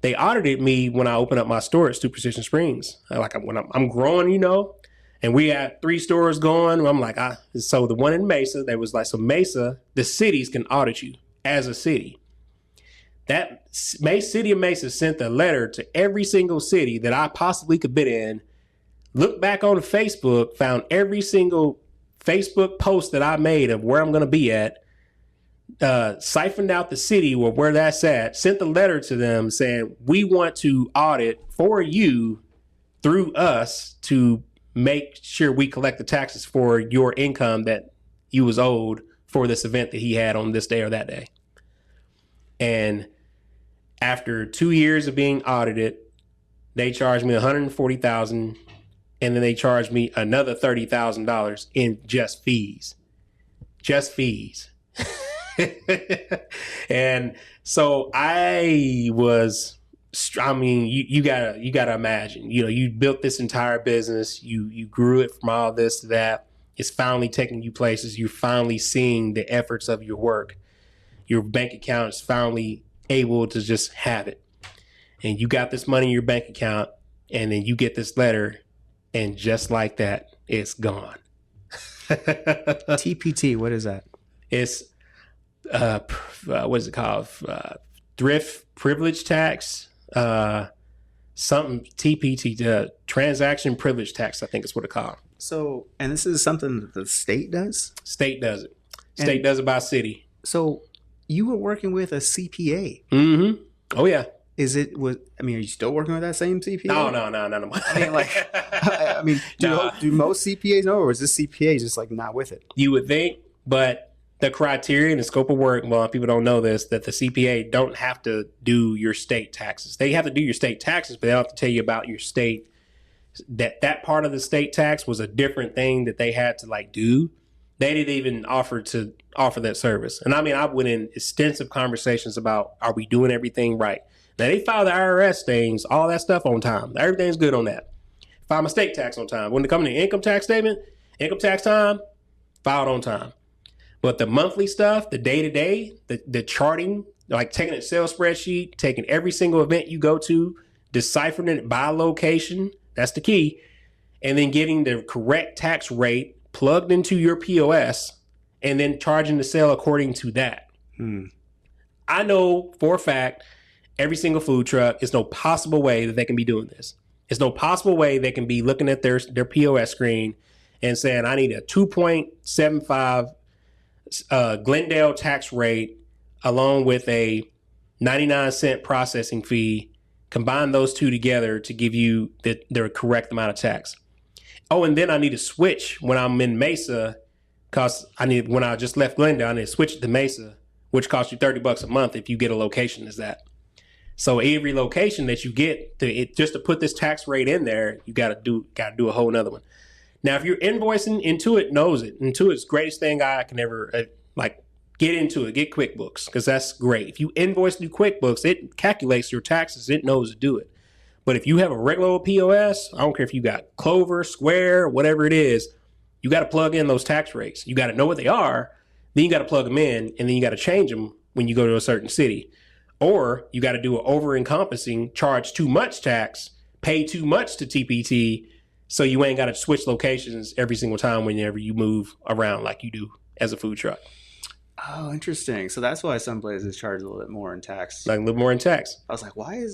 they audited me when I opened up my store at Superstition Springs. Like when I'm growing, you know, and we had 3 stores going. I'm like, so the one in Mesa, there was like, so Mesa, the cities can audit you as a city. That city of Mesa sent a letter to every single city that I possibly could bid in. Looked back on Facebook, found every single Facebook post that I made of where I'm going to be at, siphoned out the city or where that's at, sent the letter to them saying, we want to audit for you through us to make sure we collect the taxes for your income that you was owed for this event that he had on this day or that day. And after 2 years of being audited, they charged me $140,000, and then they charged me another $30,000 in just fees. Just fees. And so you gotta imagine, you know, you built this entire business, you grew it from all this to that. It's finally taking you places. You're finally seeing the efforts of your work. Your bank account is finally able to just have it. And you got this money in your bank account, and then you get this letter, and just like that, it's gone. TPT, what is that? It's what is it called? Thrift privilege tax, something TPT, transaction privilege tax, I think is what it's called. So, and this is something that the state does? State does it. State does it by city. So you were working with a CPA. Mm-hmm. Oh yeah. Are you still working with that same CPA? No. I mean, do most CPAs know, or is this CPA just like not with it? You would think, but the criteria and the scope of work, well, people don't know this, that the CPA don't have to do your state taxes. They have to do your state taxes, but they don't have to tell you about your state. That part of the state tax was a different thing that they had to like do. They didn't even offer that service. And I mean, I went in extensive conversations about, are we doing everything right? Now they file the IRS things, all that stuff on time. Everything's good on that. File my state tax on time. When it comes to income tax statement, income tax time, filed on time. But the monthly stuff, the day-to-day, the charting, like taking an Excel spreadsheet, taking every single event you go to, deciphering it by location, that's the key, and then getting the correct tax rate plugged into your POS, and then charging the sale according to that. I know for a fact, every single food truck, there's no possible way that they can be doing this. There's no possible way they can be looking at their POS screen and saying, I need a 2.75 Glendale tax rate along with a 99-cent processing fee. Combine those two together to give you the correct amount of tax. Oh, and then I need to switch when I'm in Mesa, because when I just left Glendale, I need to switch it to Mesa, which costs you $30 a month if you get a location as that. So every location that you get just to put this tax rate in there, you got to do a whole nother one. Now, if you're invoicing, Intuit knows it. Intuit's greatest thing I can ever get into it. Get QuickBooks, because that's great. If you invoice through QuickBooks, it calculates your taxes. It knows to do it. But if you have a regular POS, I don't care if you got Clover, Square, whatever it is, you got to plug in those tax rates. You got to know what they are. Then you got to plug them in, and then you got to change them when you go to a certain city. Or you got to do an over-encompassing, charge too much tax, pay too much to TPT, so you ain't got to switch locations every single time whenever you move around like you do as a food truck. Oh, interesting. So that's why some places charge a little bit more in tax. Like a little more in tax. I was like, why?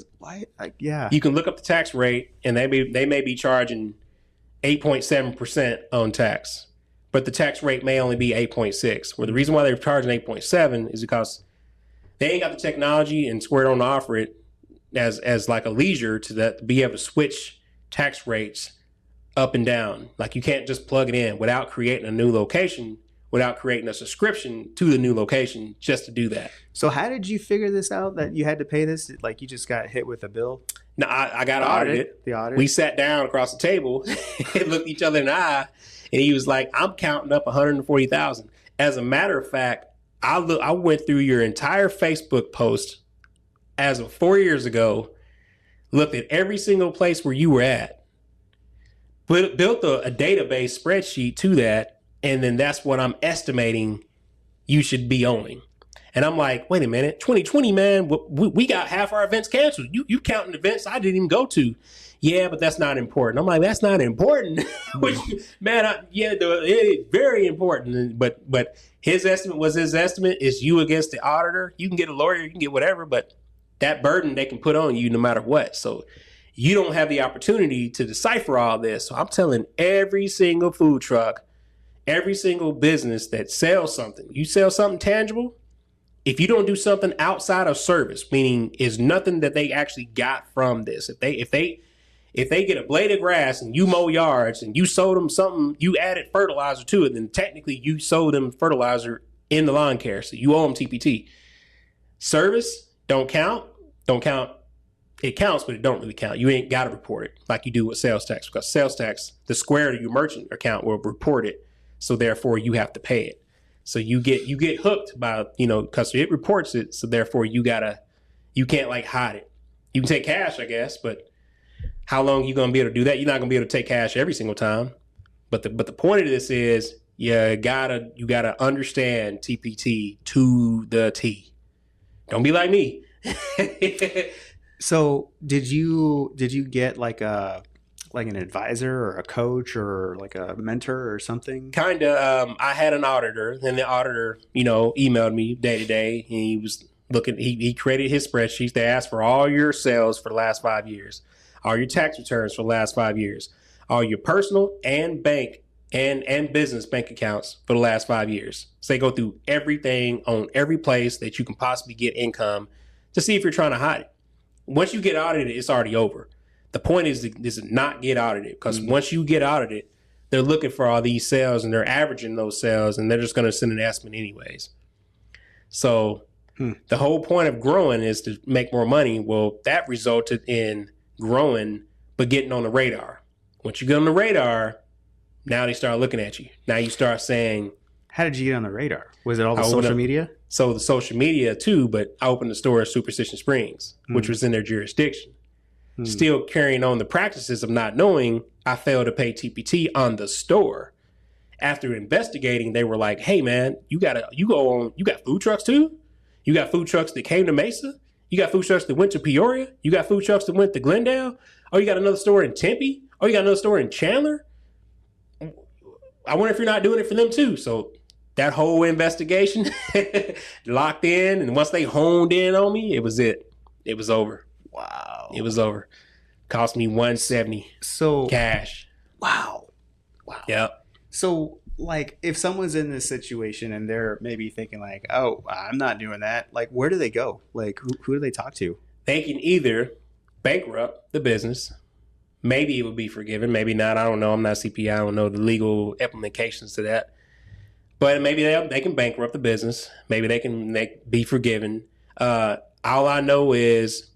Yeah. You can look up the tax rate, and they may be charging 8.7% on tax, but the tax rate may only be 8.6. Well, the reason why they're charging 8.7 is because they ain't got the technology, and Square don't offer it as like a leisure to be able to switch tax rates up and down. Like you can't just plug it in without creating a new location, without creating a subscription to the new location just to do that. So how did you figure this out that you had to pay this? Like you just got hit with a bill? No, I got audited. The audit. We sat down across the table and looked each other in the eye, and he was like, I'm counting up 140,000. As a matter of fact, I went through your entire Facebook post as of 4 years ago, looked at every single place where you were at, built a database spreadsheet to that, and then that's what I'm estimating you should be owning. And I'm like, wait a minute, 2020, man, we got half our events canceled. You counting events I didn't even go to. Yeah, but that's not important. I'm like, that's not important. Which, man, it is very important. But his estimate was his estimate. It's you against the auditor. You can get a lawyer, you can get whatever, but that burden they can put on you no matter what. So you don't have the opportunity to decipher all this. So I'm telling every single food truck, every single business that sells something, you sell something tangible, if you don't do something outside of service, meaning is nothing that they actually got from this. If they get a blade of grass and you mow yards and you sold them something, you added fertilizer to it, then technically you sold them fertilizer in the lawn care. So you owe them TPT. Service don't count. It counts, but it don't really count. You ain't got to report it like you do with sales tax, because sales tax, the square to your merchant account will report it. So therefore you have to pay it. So you get hooked by, because it reports it. So therefore you can't like hide it. You can take cash, I guess, but how long are you going to be able to do that? You're not going to be able to take cash every single time. But the point of this is you gotta understand TPT to the T. Don't be like me. So did you get like an advisor or a coach or like a mentor or something? Kinda. I had an auditor, and the auditor, emailed me day to day, and he was looking. He created his spreadsheets. They asked for all your sales for the last 5 years, all your tax returns for the last 5 years, all your personal and bank and business bank accounts for the last 5 years. So they go through everything on every place that you can possibly get income to see if you're trying to hide it. Once you get audited, it's already over. The point is to not get audited, because once you get audited, they're looking for all these sales and they're averaging those sales, and they're just going to send an estimate anyways. So the whole point of growing is to make more money. Well, that resulted in growing, but getting on the radar. Once you get on the radar, now they start looking at you. Now you start saying, how did you get on the radar? Was it all the social media? So the social media too, but I opened the store at Superstition Springs, which was in their jurisdiction. Still carrying on the practices of not knowing, I failed to pay TPT on the store. After investigating, they were like, hey man, you got food trucks too? You got food trucks that came to Mesa? You got food trucks that went to Peoria? You got food trucks that went to Glendale? Oh, you got another store in Tempe? Oh, you got another store in Chandler? I wonder if you're not doing it for them too. So that whole investigation locked in, and once they honed in on me, it was it. It was over. Wow. It was over. Cost me $170 cash. Wow. Yep. So like if someone's in this situation and they're maybe thinking like, oh, I'm not doing that, like where do they go? Like who do they talk to? They can either bankrupt the business. Maybe it would be forgiven. Maybe not. I don't know. I'm not CPA. I don't know the legal implications to that. But maybe they can bankrupt the business. Maybe they can be forgiven. All I know is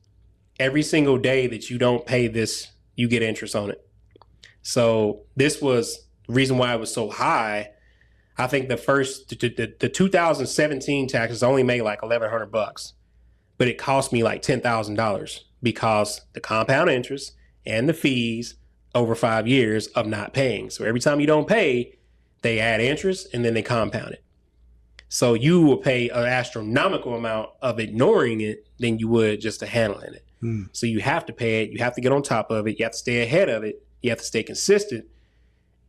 every single day that you don't pay this, you get interest on it. So this was the reason why it was so high. I think the 2017 taxes only made like $1,100, but it cost me like $10,000 because the compound interest and the fees over 5 years of not paying. So every time you don't pay, they add interest and then they compound it. So you will pay an astronomical amount of ignoring it than you would just to handling it. So you have to pay it. You have to get on top of it. You have to stay ahead of it. You have to stay consistent,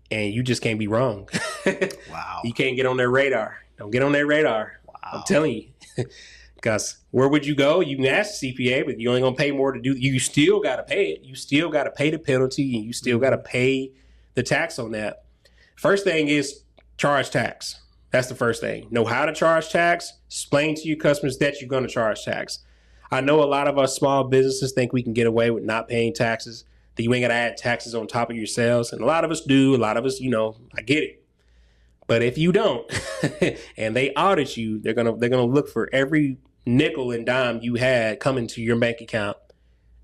and you just can't be wrong. Wow. You can't get on their radar. Don't get on their radar. Wow. I'm telling you. Because where would you go? You can ask the CPA, but you're only going to pay more to do. You still got to pay it. You still got to pay the penalty, and you still got to pay the tax on that. First thing is charge tax. That's the first thing. Know how to charge tax. Explain to your customers that you're going to charge tax. I know a lot of us small businesses think we can get away with not paying taxes, that you ain't got to add taxes on top of your sales. And a lot of us do. A lot of us, I get it. But if you don't and they audit you, they're going to look for every nickel and dime you had coming to your bank account,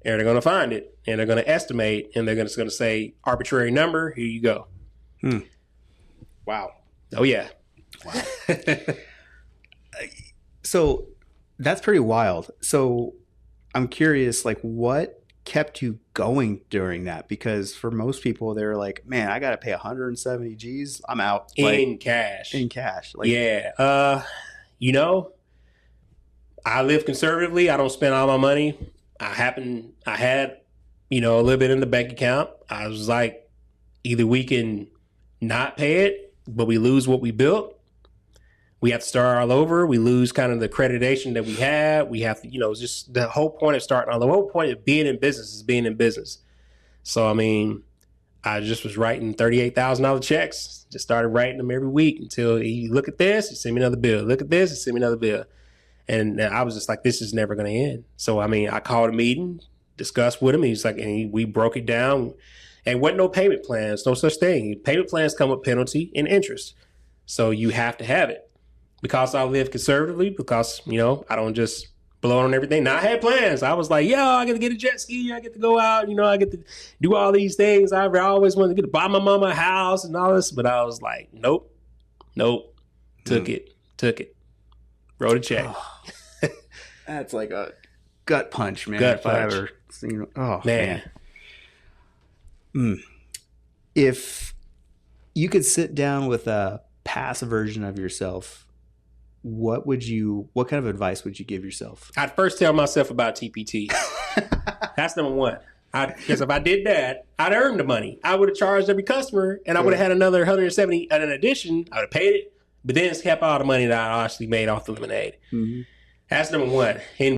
and they're going to find it, and they're going to estimate, and they're going to say arbitrary number. Here you go. Wow. Oh yeah. Wow. So that's pretty wild. So I'm curious, like what kept you going during that? Because for most people, they're like, man, I got to pay 170 G's. I'm out. In cash. Like, yeah. I live conservatively. I don't spend all my money. I had, a little bit in the bank account. I was like, either we can not pay it, but we lose what we built. We have to start all over. We lose kind of the accreditation that we had. We have to, just the whole point of starting all. The whole point of being in business is being in business. So, I mean, I just was writing $38,000 checks. Just started writing them every week until you look at this, you send me another bill. Look at this, you send me another bill. And I was just like, this is never going to end. So, I mean, I called a meeting, discussed with him. He's like, we broke it down. And wasn't no payment plans, no such thing. Payment plans come with penalty and interest. So you have to have it. Because I live conservatively, because, I don't just blow on everything. Now, I had plans. I was like, I get to get a jet ski. I get to go out. I get to do all these things. I always wanted to get to buy my mama a house and all this. But I was like, nope. Took it. Wrote a check. Oh, that's like a gut punch, man. Gut if punch. I ever seen, oh, Man. If you could sit down with a past version of yourself, what kind of advice would you give yourself? I'd first tell myself about TPT. That's number one. Because if I did that, I'd earned the money. I would have charged every customer, and I would have had another 170 in addition. I would have paid it, but then it's kept all the money that I actually made off the lemonade. Mm-hmm. That's number one. And